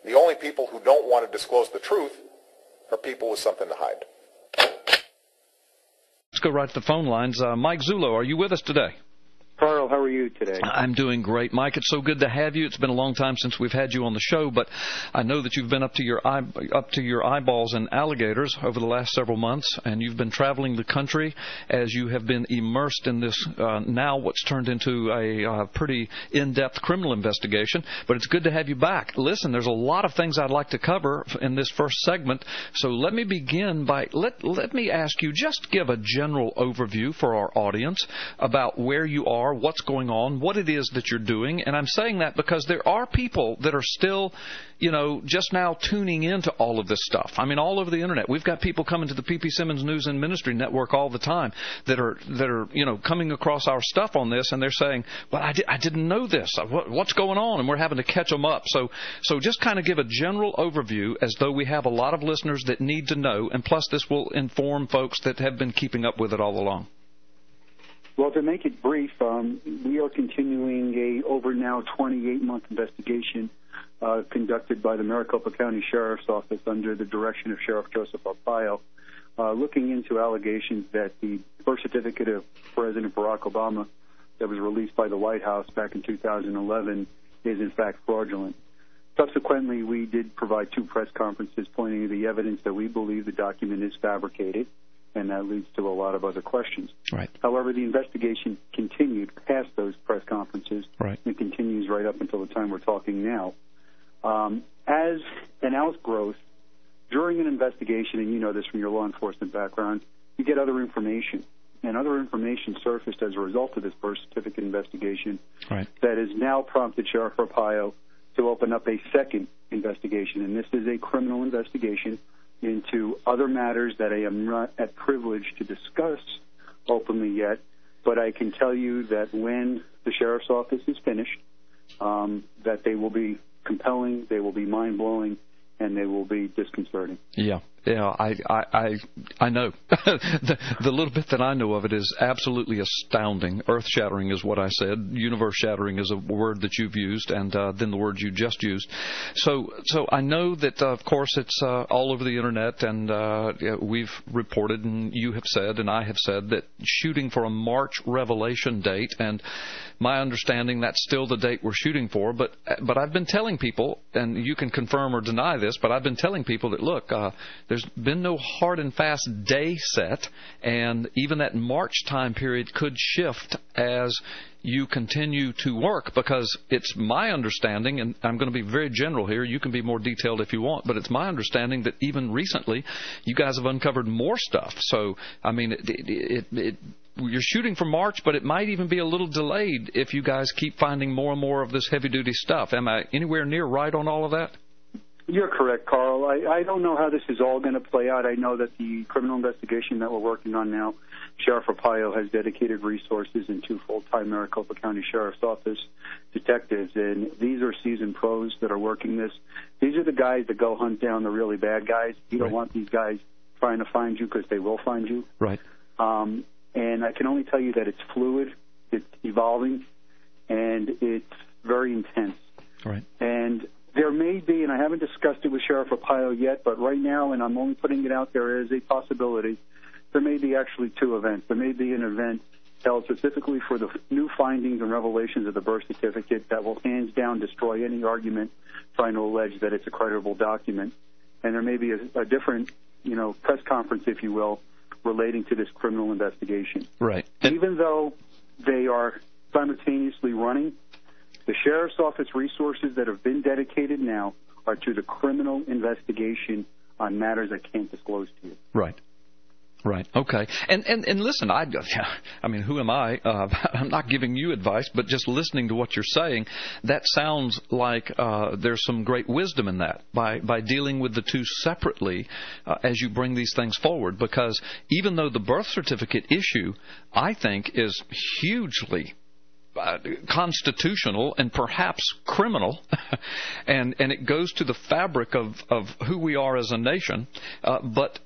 The only people who don't want to disclose the truth are people with something to hide. Let's go right to the phone lines. Mike Zullo, are you with us today? Carl, how are you today? I'm doing great, Mike. It's so good to have you. It's been a long time since we've had you on the show, but I know that you've been up to your eyeballs in alligators over the last several months, and you've been traveling the country as you have been immersed in this now what's turned into a pretty in-depth criminal investigation. But it's good to have you back. Listen, there's a lot of things I'd like to cover in this first segment, so let me begin by let me ask you, just give a general overview for our audience about where you are, what's going on, what it is that you're doing. And I'm saying that because there are people that are still, just now tuning into all of this stuff. I mean, all over the internet. We've got people coming to the P.P. Simmons News and Ministry Network all the time that are coming across our stuff on this, and they're saying, well, I didn't know this. What's going on? And we're having to catch them up. So just kind of give a general overview as though we have a lot of listeners that need to know, and plus this will inform folks that have been keeping up with it all along. Well, to make it brief, we are continuing a over now 28-month investigation conducted by the Maricopa County Sheriff's Office under the direction of Sheriff Joseph Arpaio, looking into allegations that the birth certificate of President Barack Obama that was released by the White House back in 2011 is in fact fraudulent. Subsequently, we did provide 2 press conferences pointing to the evidence that we believe the document is fabricated, and that leads to a lot of other questions. Right. However, the investigation continued past those press conferences. Right. And continues right up until the time we're talking now. As an outgrowth, during an investigation, and you know this from your law enforcement background, you get other information. And other information surfaced as a result of this birth certificate investigation. Right. That has now prompted Sheriff Arpaio to open up a second investigation. And this is a criminal investigation into other matters that I am not at privilege to discuss openly yet, but I can tell you that when the Sheriff's Office is finished, that they will be compelling, they will be mind-blowing, and they will be disconcerting. Yeah, I know. The little bit that I know of it is absolutely astounding. Earth-shattering is what I said. Universe-shattering is a word that you've used, and then the word you just used. So I know that, of course, it's all over the internet, and we've reported, and you have said, and I have said, that shooting for a March revelation date, and my understanding that's still the date we're shooting for. But I've been telling people, and you can confirm or deny this, but I've been telling people that, look, there's been no hard and fast day set, and even that March time period could shift as you continue to work, because it's my understanding, and I'm going to be very general here, you can be more detailed if you want, but it's my understanding that even recently you guys have uncovered more stuff. So, I mean, you're shooting for March, but it might even be a little delayed if you guys keep finding more and more of this heavy-duty stuff. Am I anywhere near right on all of that? You're correct, Carl. I don't know how this is all going to play out. I know that the criminal investigation that we're working on now, Sheriff Arpaio has dedicated resources and 2 full-time Maricopa County Sheriff's Office detectives, and these are seasoned pros that are working this. These are the guys that go hunt down the really bad guys. You don't want these guys trying to find you, because they will find you. Right. And I can only tell you that it's fluid, it's evolving, and it's very intense. Right. And there may be, and I haven't discussed it with Sheriff Arpaio yet, but right now, and I'm only putting it out there as a possibility, there may be actually 2 events. There may be an event held specifically for the new findings and revelations of the birth certificate that will hands down destroy any argument trying to allege that it's a credible document. And there may be a different, press conference, if you will, relating to this criminal investigation. Right. Even though they are simultaneously running, the Sheriff's Office resources that have been dedicated now are to the criminal investigation on matters I can't disclose to you. Right. Right. Okay. And listen, I mean, who am I? I'm not giving you advice, but just listening to what you're saying, that sounds like there's some great wisdom in that by dealing with the 2 separately as you bring these things forward. Because even though the birth certificate issue, I think, is hugely constitutional and perhaps criminal, and it goes to the fabric of who we are as a nation. But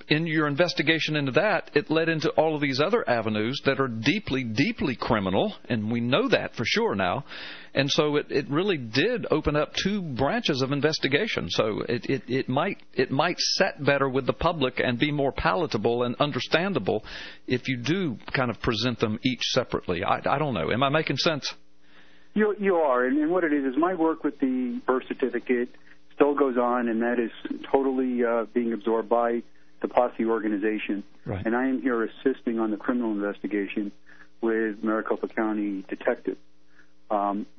in your investigation into that, it led into all of these other avenues that are deeply, deeply criminal, and we know that for sure now. And so it really did open up two branches of investigation. So it might set better with the public and be more palatable and understandable if you do kind of present them each separately. I don't know. Am I making sense? You are, and what it is my work with the birth certificate still goes on, and that is totally being absorbed by the Posse organization. Right. And I am here assisting on the criminal investigation with Maricopa County detectives.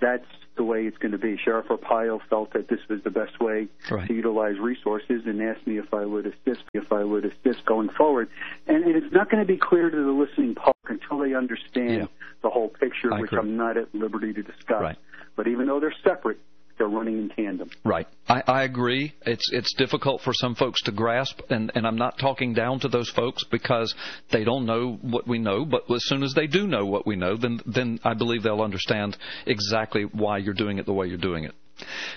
That's the way it's going to be. Sheriff Arpaio felt that this was the best way right. to utilize resources and asked me if I would assist going forward. And it's not going to be clear to the listening public until they understand the whole picture, which I'm not at liberty to discuss. Right. But even though they're separate, they're running in tandem. Right. I agree. It's difficult for some folks to grasp, and I'm not talking down to those folks because they don't know what we know, but as soon as they do know what we know, then I believe they'll understand exactly why you're doing it the way you're doing it.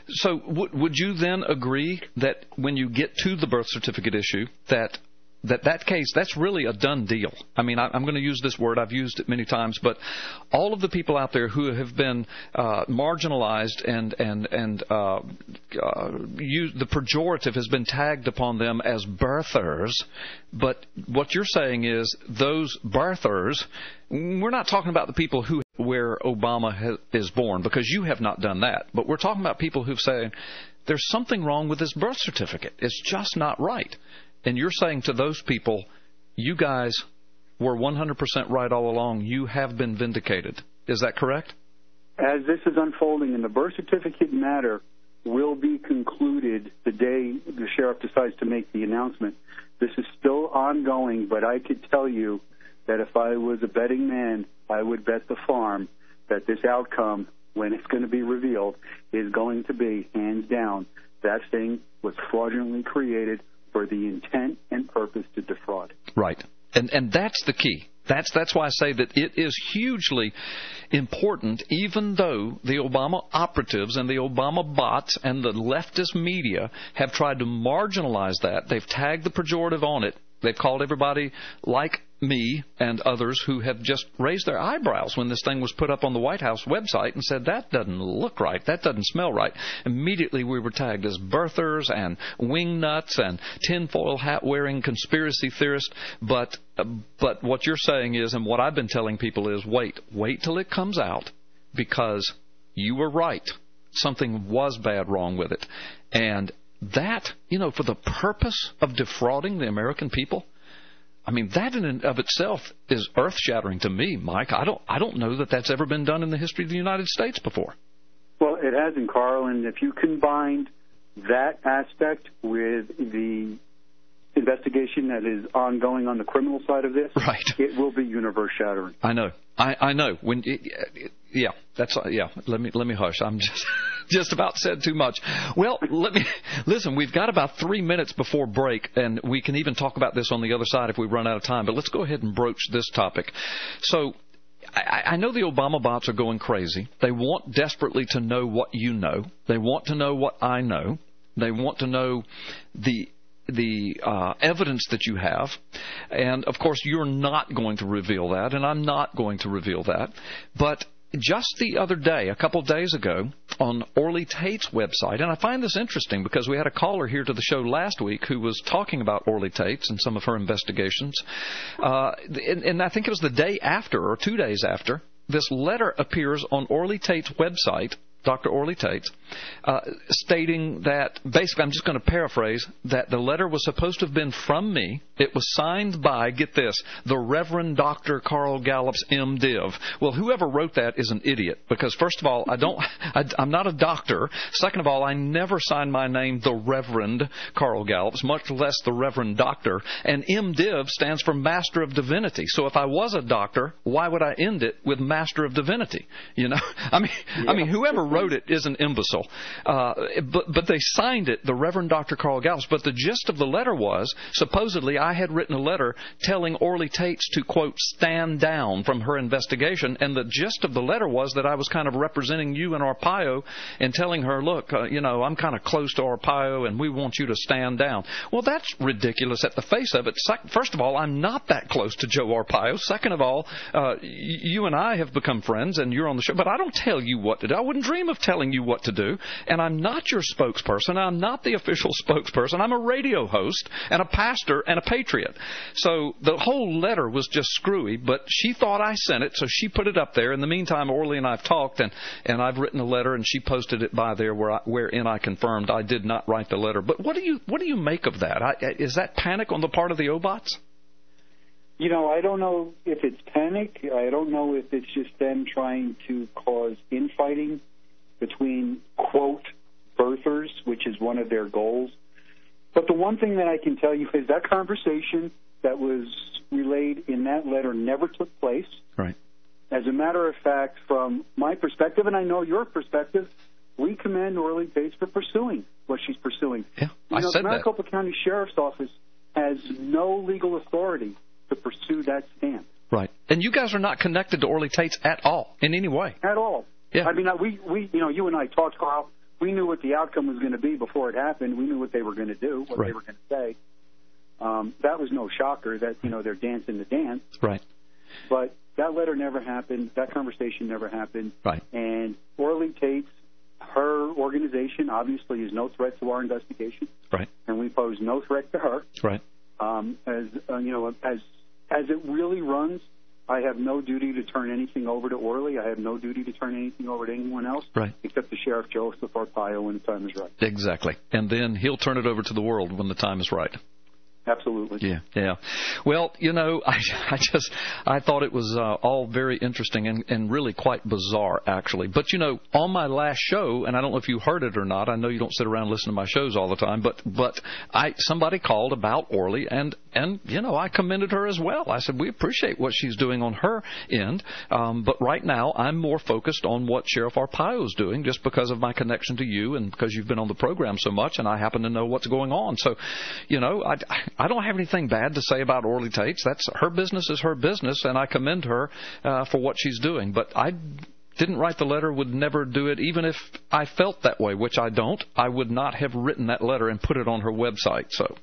So would you then agree that when you get to the birth certificate issue, that case, that's really a done deal? I mean, I'm going to use this word. I've used it many times, but all of the people out there who have been marginalized and the pejorative has been tagged upon them as birthers. But what you're saying is those birthers, we're not talking about the people where Obama is born, because you have not done that. But we're talking about people who've said there's something wrong with this birth certificate. It's just not right. And you're saying to those people, you guys were 100% right all along. You have been vindicated. Is that correct? As this is unfolding, and the birth certificate matter will be concluded the day the sheriff decides to make the announcement. This is still ongoing, but I could tell you that if I was a betting man, I would bet the farm that this outcome, when it's going to be revealed, is going to be, hands down, that thing was fraudulently created for the intent and purpose to defraud. Right. And that's the key. That's why I say that it is hugely important, even though the Obama operatives and the Obama bots and the leftist media have tried to marginalize that. They've tagged the pejorative on it. They've called everybody like me and others who have just raised their eyebrows when this thing was put up on the White House website and said, that doesn't look right, that doesn't smell right. Immediately we were tagged as birthers and wingnuts and tinfoil hat-wearing conspiracy theorists. But what you're saying is, and what I've been telling people is, wait till it comes out, because you were right. Something was bad wrong with it. And that, for the purpose of defrauding the American people, I mean, that in and of itself is earth-shattering to me, Mike. I don't know that that's ever been done in the history of the United States before. Well, it hasn't, Carl, and if you combine that aspect with the investigation that is ongoing on the criminal side of this, right, it will be universe-shattering. I know. I know. Let me hush. I'm just about said too much. Well, listen. We've got about 3 minutes before break, and we can even talk about this on the other side if we run out of time. But let's go ahead and broach this topic. So, I know the Obama bots are going crazy. They want desperately to know what you know. They want to know what I know. They want to know the evidence that you have. And, of course, you're not going to reveal that, and I'm not going to reveal that. But just the other day, a couple of days ago, on Orly Tate's website, and I find this interesting because we had a caller here to the show last week who was talking about Orly Tate's and some of her investigations. And I think it was the day after or 2 days after, this letter appears on Orly Tate's website, Dr. Orly Tate, stating that, basically, I'm just going to paraphrase, that the letter was supposed to have been from me. It was signed by, get this, the Reverend Dr. Carl Gallup's MDiv. Well, whoever wrote that is an idiot, because first of all, I'm not a doctor. Second of all, I never signed my name the Reverend Carl Gallup's, much less the Reverend Doctor. And MDiv stands for Master of Divinity. So if I was a doctor, why would I end it with Master of Divinity? I mean, whoever wrote it is an imbecile. But they signed it, the Reverend Dr. Carl Gallups. But the gist of the letter was, supposedly I had written a letter telling Orly Tates to, quote, stand down from her investigation. And the gist of the letter was that I was kind of representing you and Arpaio and telling her, look, I'm kind of close to Arpaio and we want you to stand down. Well, that's ridiculous at the face of it. First of all, I'm not that close to Joe Arpaio. Second of all, you and I have become friends and you're on the show, but I don't tell you what to do. I wouldn't dream of telling you what to do. And I'm not your spokesperson. I'm not the official spokesperson. I'm a radio host and a pastor and a patriot. So the whole letter was just screwy, but she thought I sent it, so she put it up there. In the meantime, Orly and I have talked, and I've written a letter, and she posted it by there wherein I confirmed I did not write the letter. But what do you make of that? Is that panic on the part of the Obots? I don't know if it's panic. I don't know if it's just them trying to cause infighting between, quote, birthers, which is one of their goals. But the one thing that I can tell you is that conversation that was relayed in that letter never took place. Right. As a matter of fact, from my perspective, and I know your perspective, we commend Orly Tates for pursuing what she's pursuing. Yeah, I said that. The Maricopa County Sheriff's Office has no legal authority to pursue that stand. Right. And you guys are not connected to Orly Tates at all, in any way. At all. Yeah. I mean, we you and I talked, Carl. We knew what the outcome was going to be before it happened. We knew what they were going to do, what they were going to say. That was no shocker that, they're dancing the dance. Right. But that letter never happened. That conversation never happened. Right. And Orly Tates, her organization, obviously is no threat to our investigation. Right. And we pose no threat to her. Right. As it really runs, I have no duty to turn anything over to Orly. I have no duty to turn anything over to anyone else, right, except the Sheriff Joseph Arpaio when the time is right. Exactly. And then he'll turn it over to the world when the time is right. Absolutely. Yeah. Well, I thought it was all very interesting and really quite bizarre, actually. But, on my last show, and I don't know if you heard it or not, I know you don't sit around and listen to my shows all the time, but somebody called about Orly, and I commended her as well. I said, we appreciate what she's doing on her end, but right now I'm more focused on what Sheriff Arpaio is doing just because of my connection to you and because you've been on the program so much, and I happen to know what's going on. So, I don't have anything bad to say about Orly Tates. That's her business is her business, and I commend her for what she's doing. But I didn't write the letter, would never do it, even if I felt that way, which I don't. I would not have written that letter and put it on her website. So,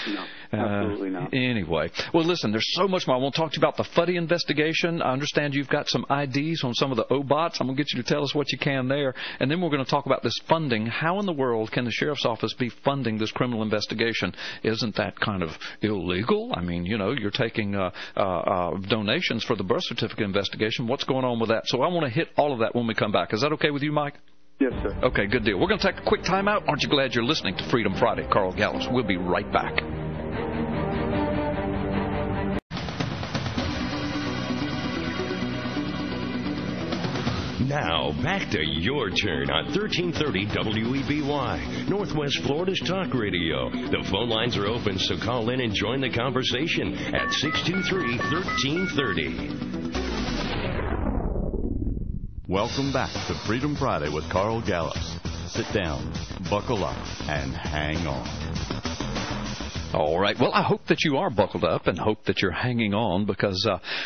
no, absolutely not. Anyway, well, listen, there's so much more. I want to talk to you about the Fuddy investigation. I understand you've got some IDs on some of the Obots. I'm going to get you to tell us what you can there. And then we're going to talk about this funding. How in the world can the Sheriff's Office be funding this criminal investigation? Isn't that kind of illegal? I mean, you're taking donations for the birth certificate investigation. What's going on with that? So I want to hit all of that when we come back. Is that okay with you, Mike? Yes, sir. Okay, good deal. We're going to take a quick time out. Aren't you glad you're listening to Freedom Friday? Carl Gallups. We'll be right back. Now, back to your turn on 1330 WEBY, Northwest Florida's talk radio. The phone lines are open, so call in and join the conversation at 623-1330. Welcome back to Freedom Friday with Carl Gallups. Sit down, buckle up, and hang on. All right. Well, I hope that you are buckled up and hope that you're hanging on because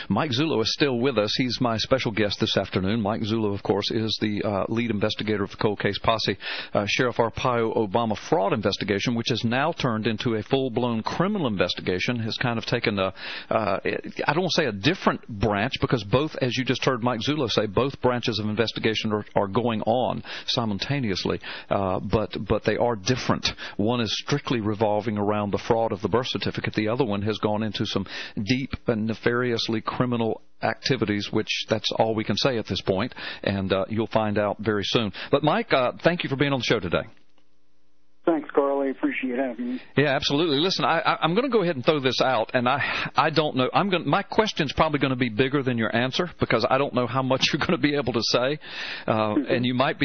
Mike Zullo is still with us. He's my special guest this afternoon. Mike Zullo, of course, is the lead investigator of the cold case posse, Sheriff Arpaio Obama fraud investigation, which has now turned into a full-blown criminal investigation, has kind of taken I don't want to say a different branch because both, as you just heard Mike Zullo say, both branches of investigation are going on simultaneously, but they are different. One is strictly revolving around the fraud of the birth certificate. The other one has gone into some deep and nefariously criminal activities, which that's all we can say at this point, and you'll find out very soon. But Mike, thank you for being on the show today. Thanks, Carl. Carl. I appreciate having me. Yeah, absolutely. Listen, I'm going to go ahead and throw this out, and I don't know. My question's probably going to be bigger than your answer because I don't know how much you're going to be able to say, and you might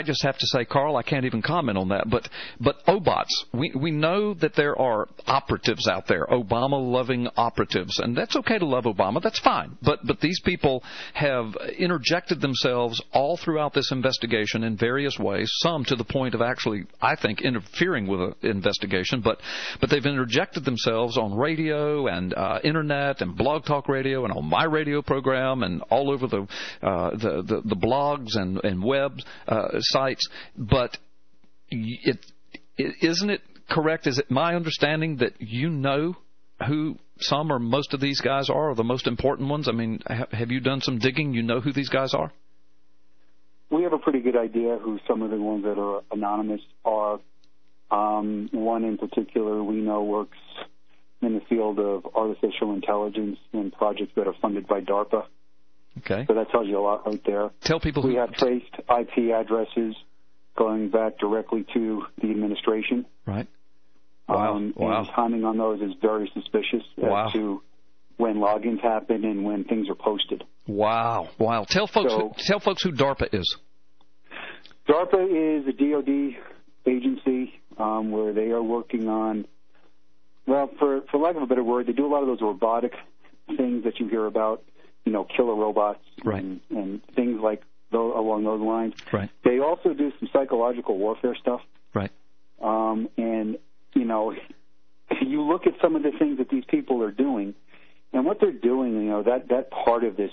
just have to say, Carl, I can't even comment on that. But OBOTs, we know that there are operatives out there, Obama-loving operatives, and that's okay to love Obama. That's fine. But these people have interjected themselves all throughout this investigation in various ways, some to the point of actually, I think, interfering with an investigation, but they've interjected themselves on radio and internet and blog talk radio and on my radio program and all over the blogs and web sites. But isn't it correct? Is it my understanding that you know who some or most of these guys are, or the most important ones? I mean, have you done some digging? You know who these guys are? We have a pretty good idea who some of the ones that are anonymous are. One in particular we know works in the field of artificial intelligence and projects that are funded by DARPA. Okay. So that tells you a lot right there. Tell people we have traced IP addresses going back directly to the administration. Right. Wow. And timing on those is very suspicious as to when logins happen and when things are posted. Wow. Tell folks who DARPA is. DARPA is a DoD agency where they are working on, well, for lack of a better word, they do a lot of those robotic things that you hear about, killer robots and things like along those lines. Right. They also do some psychological warfare stuff. Right. And, you look at some of the things that these people are doing, and what they're doing, that part of this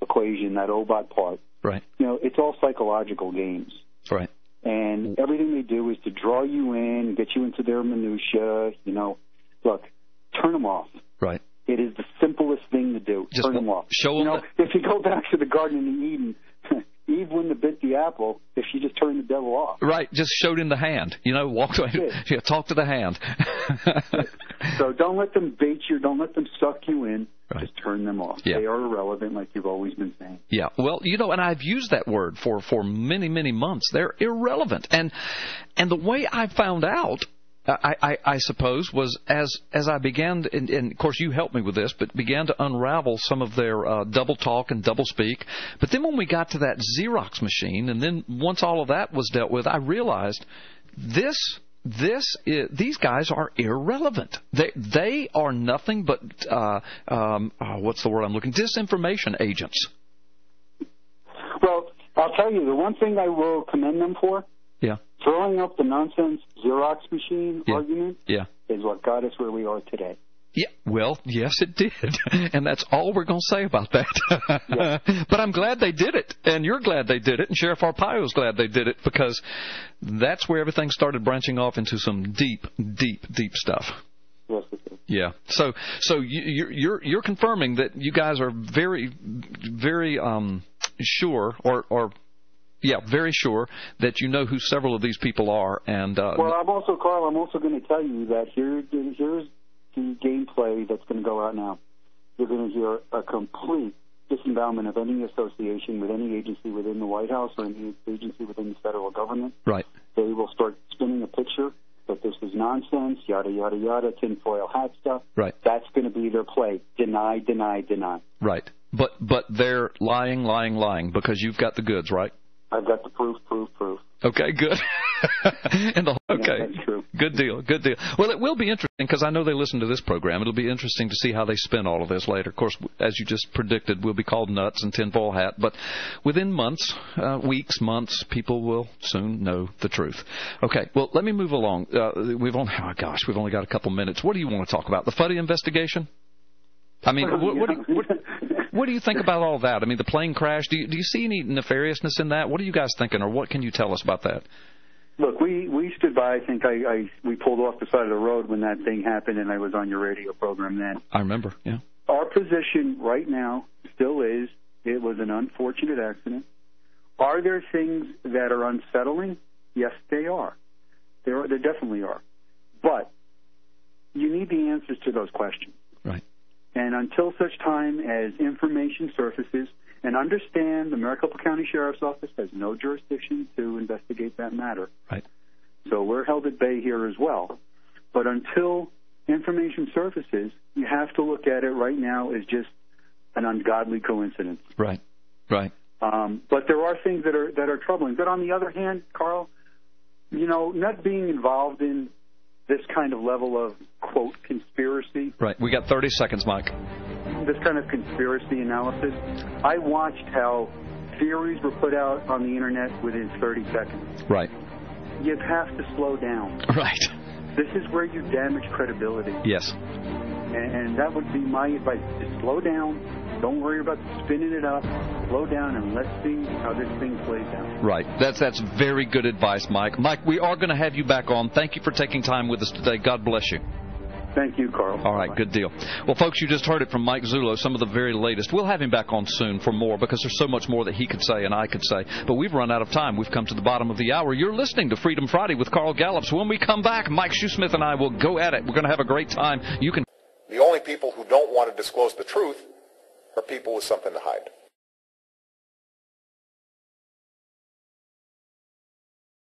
equation, that OBOT part, right. It's all psychological games. Right. And everything they do is to draw you in, get you into their minutia. Look, turn them off. Right. It is the simplest thing to do. Just turn them off. Show them. If you go back to the Garden of Eden, Eve wouldn't have bit the apple if she just turned the devil off. Right. Just showed him the hand. Walked away. Yeah, talk to the hand. So don't let them bait you. Don't let them suck you in. Right. Just turn them off. Yeah. They are irrelevant, like you've always been saying. Yeah. Well, and I've used that word for many, many months. They're irrelevant. And the way I found out, I suppose, was as I began, and of course you helped me with this, but began to unravel some of their double talk and double speak. But then when we got to that Xerox machine, and then once all of that was dealt with, I realized these guys are irrelevant. They are nothing but what's the word I'm looking? Disinformation agents. Well, I'll tell you, the one thing I will commend them for, throwing up the nonsense Xerox machine argument is what got us where we are today. Yeah, well, yes, it did, and that's all we're going to say about that. But I'm glad they did it, and you're glad they did it, and Sheriff Arpaio's glad they did it, because that's where everything started branching off into some deep, deep, deep stuff. Yes, it is. Yeah. So you're confirming that you guys are very, very sure, very sure that you know who several of these people are, and well, I'm also going to tell you that here's the gameplay that's going to go out now. You're going to hear a complete disembowelment of any association with any agency within the White House or any agency within the federal government. Right. They will start spinning a picture that this is nonsense, yada, yada, yada, tinfoil hat stuff. Right. That's going to be their play. Deny, deny, deny. Right. But they're lying because you've got the goods, right? I've got the proof. Okay, good. Okay, that's true. Good deal. Well, it will be interesting because I know they listen to this program. It'll be interesting to see how they spin all of this later. Of course, as you just predicted, we'll be called nuts and tinfoil hat. But within months, weeks, months, people will soon know the truth. Okay, well, let me move along. We've only got a couple minutes. What do you want to talk about? The Fuddy investigation? I mean, what do you think about all that? I mean, the plane crash, do you see any nefariousness in that? What are you guys thinking, or what can you tell us about that? Look, we stood by. I think we pulled off the side of the road when that thing happened, and I was on your radio program then. I remember, yeah. Our position right now still is it was an unfortunate accident. Are there things that are unsettling? Yes, they are. There definitely are. But you need the answers to those questions. Right. And until such time as information surfaces, and understand the Maricopa County Sheriff's Office has no jurisdiction to investigate that matter. Right. So we're held at bay here as well. But until information surfaces, you have to look at it right now as just an ungodly coincidence. Right, right. But there are things that are troubling. But on the other hand, Carl, you know, not being involved in this kind of level of, quote, conspiracy. Right. We got 30 seconds, Mike. This kind of conspiracy analysis. I watched how theories were put out on the Internet within 30 seconds. Right. You have to slow down. Right. This is where you damage credibility. Yes. And that would be my advice. Just slow down. Don't worry about spinning it up. Slow down and let's see how this thing plays out. Right. That's very good advice, Mike. Mike, we are going to have you back on. Thank you for taking time with us today. God bless you. Thank you, Carl. All right, good deal. Well, folks, you just heard it from Mike Zullo, some of the very latest. We'll have him back on soon for more because there's so much more that he could say and I could say. But we've run out of time. We've come to the bottom of the hour. You're listening to Freedom Friday with Carl Gallups. When we come back, Mike Shoesmith and I will go at it. We're going to have a great time. You can. The only people who don't want to disclose the truth are people with something to hide.